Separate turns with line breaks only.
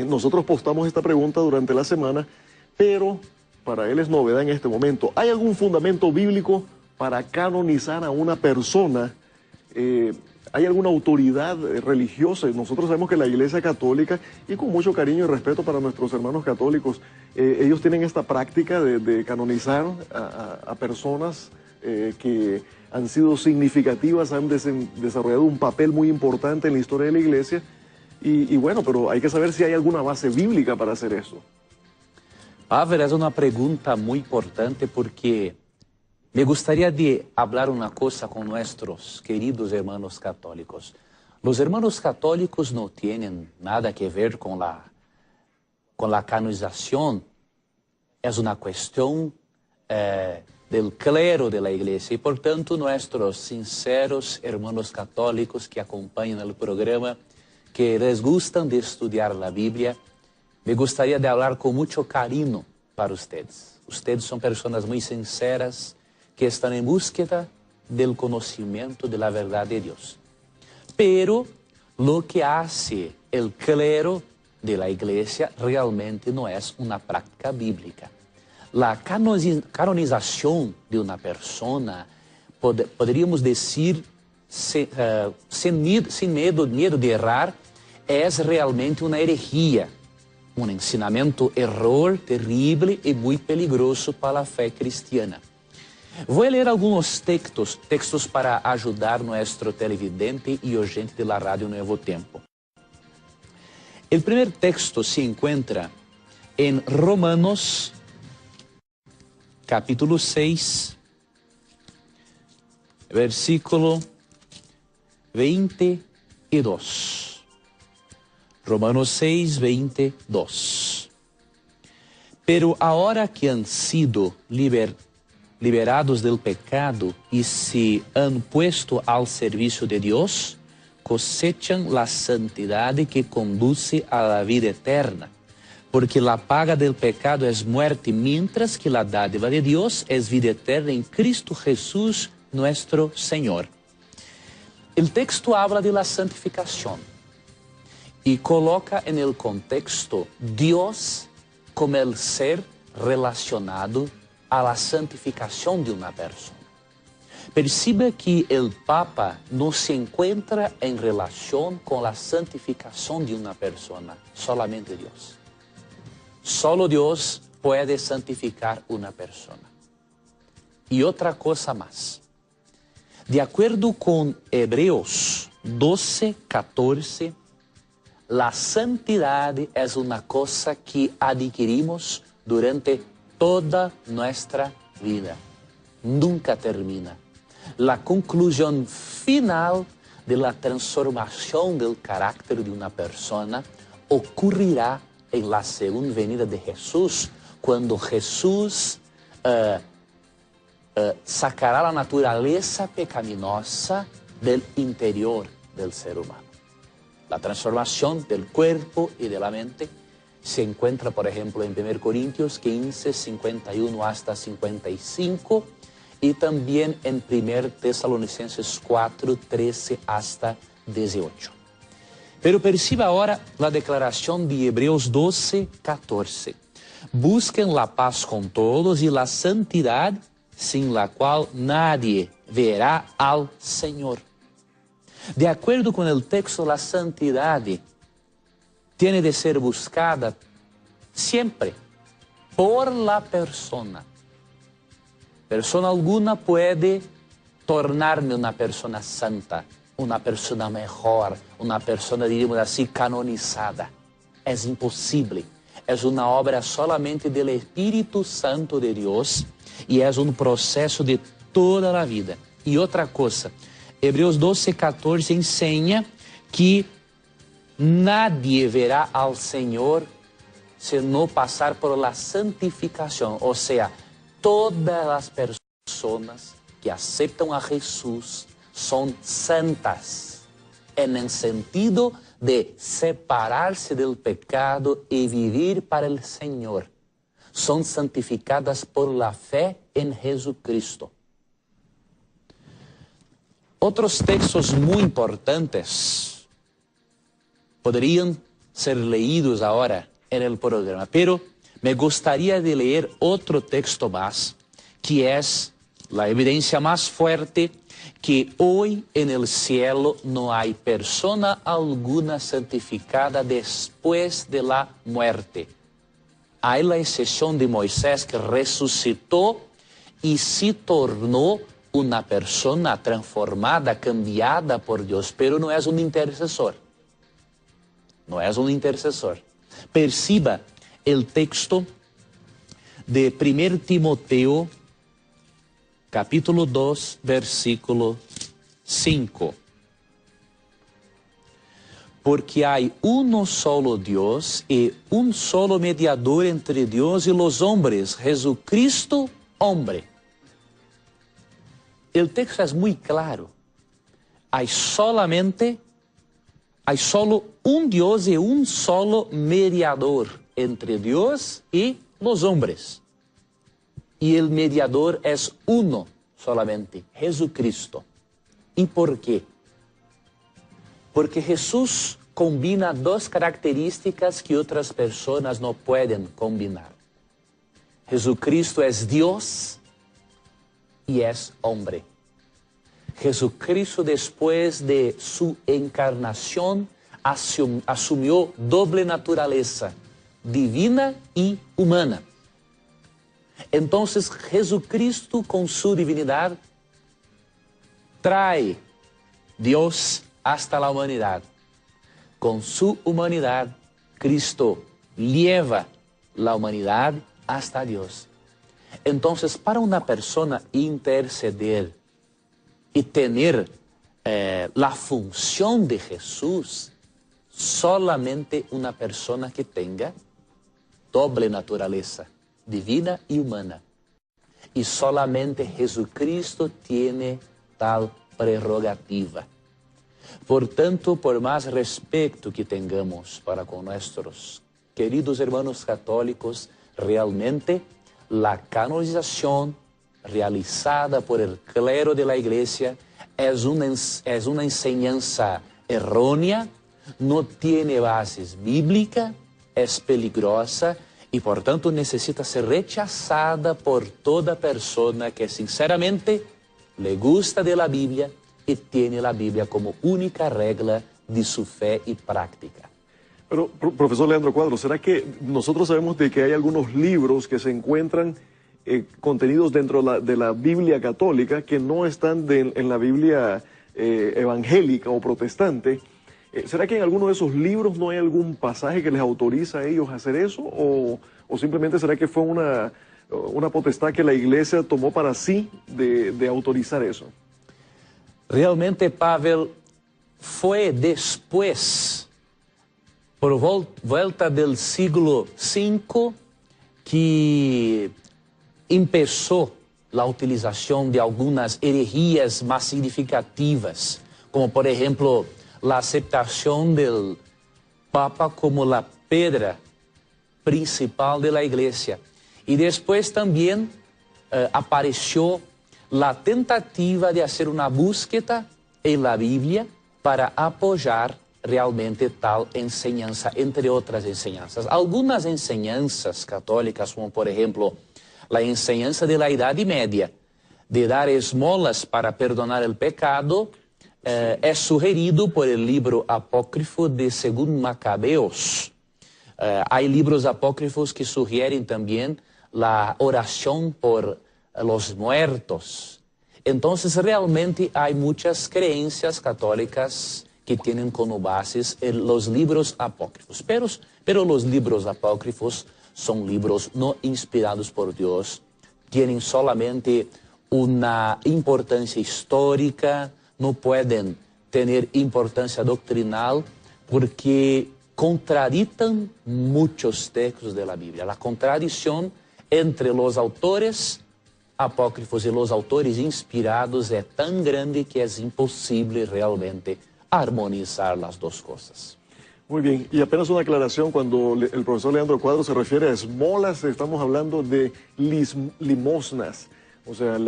Nosotros postamos esta pregunta durante la semana, pero para él es novedad en este momento. ¿Hay algún fundamento bíblico para canonizar a una persona? ¿Hay alguna autoridad religiosa? Nosotros sabemos que la Iglesia Católica, y con mucho cariño y respeto para nuestros hermanos católicos, ellos tienen esta práctica de canonizar a personas que han sido significativas, han desarrollado un papel muy importante en la historia de la Iglesia. Y bueno, pero hay que saber si hay alguna base bíblica para hacer eso.
Álvaro, es una pregunta muy importante porque me gustaría de hablar una cosa con nuestros queridos hermanos católicos. Los hermanos católicos no tienen nada que ver con la canonización. Es una cuestión del clero de la Iglesia y por tanto nuestros sinceros hermanos católicos que acompañan el programa, que les gustan de estudiar la Biblia, me gustaría de hablar con mucho cariño para ustedes. Ustedes son personas muy sinceras que están en búsqueda del conocimiento de la verdad de Dios. Pero lo que hace el clero de la Iglesia realmente no es una práctica bíblica. La canonización de una persona, podríamos decir, sin miedo de errar, es realmente una herejía, un ensinamiento error terrible y muy peligroso para la fe cristiana. Voy a leer algunos textos para ayudar a nuestro televidente y oyente de la radio Nuevo Tiempo. El primer texto se encuentra en Romanos, capítulo 6, versículo 22. Romanos 6, 22. Pero ahora que han sido liberados del pecado y se han puesto al servicio de Dios, cosechan la santidad que conduce a la vida eterna. Porque la paga del pecado es muerte, mientras que la dádiva de Dios es vida eterna en Cristo Jesús, nuestro Señor. El texto habla de la santificación y coloca en el contexto Dios como el ser relacionado a la santificación de una persona. Perciba que el Papa no se encuentra en relación con la santificación de una persona, solamente Dios. Solo Dios puede santificar una persona. Y otra cosa más. De acuerdo con Hebreos 12, 14, la santidad es una cosa que adquirimos durante toda nuestra vida. Nunca termina. La conclusión final de la transformación del carácter de una persona ocurrirá en la segunda venida de Jesús, cuando Jesús sacará la naturaleza pecaminosa del interior del ser humano. La transformación del cuerpo y de la mente se encuentra, por ejemplo, en 1 Corintios 15, 51 hasta 55 y también en 1 Tesalonicenses 4, 13 hasta 18. Pero perciba ahora la declaración de Hebreos 12, 14. Busquen la paz con todos y la santidad, sin la cual nadie verá al Señor. De acuerdo con el texto, la santidad tiene de ser buscada siempre por la persona. Persona alguna puede tornarme una persona santa, una persona mejor, una persona, diríamos así, canonizada. Es imposible. Es una obra solamente del Espíritu Santo de Dios y es un proceso de toda la vida. Y otra cosa, Hebreos 12, 14 enseña que nadie verá al Señor si no pasar por la santificación. O sea, todas las personas que aceptan a Jesús son santas, en el sentido de separarse del pecado y vivir para el Señor. Son santificadas por la fe en Jesucristo. Otros textos muy importantes podrían ser leídos ahora en el programa, pero me gustaría de leer otro texto más, que es la evidencia más fuerte que hoy en el cielo no hay persona alguna santificada después de la muerte. Hay la excepción de Moisés, que resucitó y se tornó una persona transformada, cambiada por Dios, pero no es un intercesor. No es un intercesor. Perciba el texto de 1 Timoteo, capítulo 2, versículo 5. Porque hay uno solo Dios y un solo mediador entre Dios y los hombres, Jesucristo, hombre. El texto es muy claro. Hay solo un Dios y un solo mediador entre Dios y los hombres. Y el mediador es uno solamente, Jesucristo. ¿Y por qué? Porque Jesús combina dos características que otras personas no pueden combinar. Jesucristo es Dios y es hombre. Jesucristo, después de su encarnación, asumió doble naturaleza, divina y humana. Entonces Jesucristo, con su divinidad, trae Dios hasta la humanidad. Con su humanidad, Cristo lleva la humanidad hasta Dios. Entonces, para una persona interceder y tener la función de Jesús, solamente una persona que tenga doble naturaleza, divina y humana. Y solamente Jesucristo tiene tal prerrogativa. Por tanto, por más respeto que tengamos para con nuestros queridos hermanos católicos, realmente la canonización realizada por el clero de la Iglesia es una enseñanza errónea, no tiene bases bíblicas, es peligrosa y por tanto necesita ser rechazada por toda persona que sinceramente le gusta de la Biblia y tiene la Biblia como única regla de su fe y práctica.
Pero, profesor Leandro Cuadro, ¿será que nosotros sabemos de que hay algunos libros que se encuentran contenidos dentro de la Biblia católica que no están en la Biblia evangélica o protestante? ¿Será que en alguno de esos libros no hay algún pasaje que les autoriza a ellos a hacer eso? ¿O simplemente será que fue una potestad que la Iglesia tomó para sí de autorizar eso?
Realmente, Pavel, fue después, por vuelta del siglo V, que empezó la utilización de algunas herejías más significativas, como por ejemplo la aceptación del Papa como la piedra principal de la Iglesia. Y después también apareció la tentativa de hacer una búsqueda en la Biblia para apoyar realmente tal enseñanza, entre otras enseñanzas. Algunas enseñanzas católicas, como por ejemplo la enseñanza de la Edad Media, de dar esmolas para perdonar el pecado, es sugerido por el libro apócrifo de Según Macabeos. Hay libros apócrifos que sugieren también la oración por los muertos. Entonces realmente hay muchas creencias católicas que tienen como bases los libros apócrifos. Pero los libros apócrifos son libros no inspirados por Dios, tienen solamente una importancia histórica, no pueden tener importancia doctrinal porque contradictan muchos textos de la Biblia. La contradicción entre los autores apócrifos y los autores inspirados es tan grande que es imposible realmente armonizar las dos cosas.
Muy bien, y apenas una aclaración, cuando el profesor Leandro Cuadro se refiere a esmolas, estamos hablando de limosnas, o sea,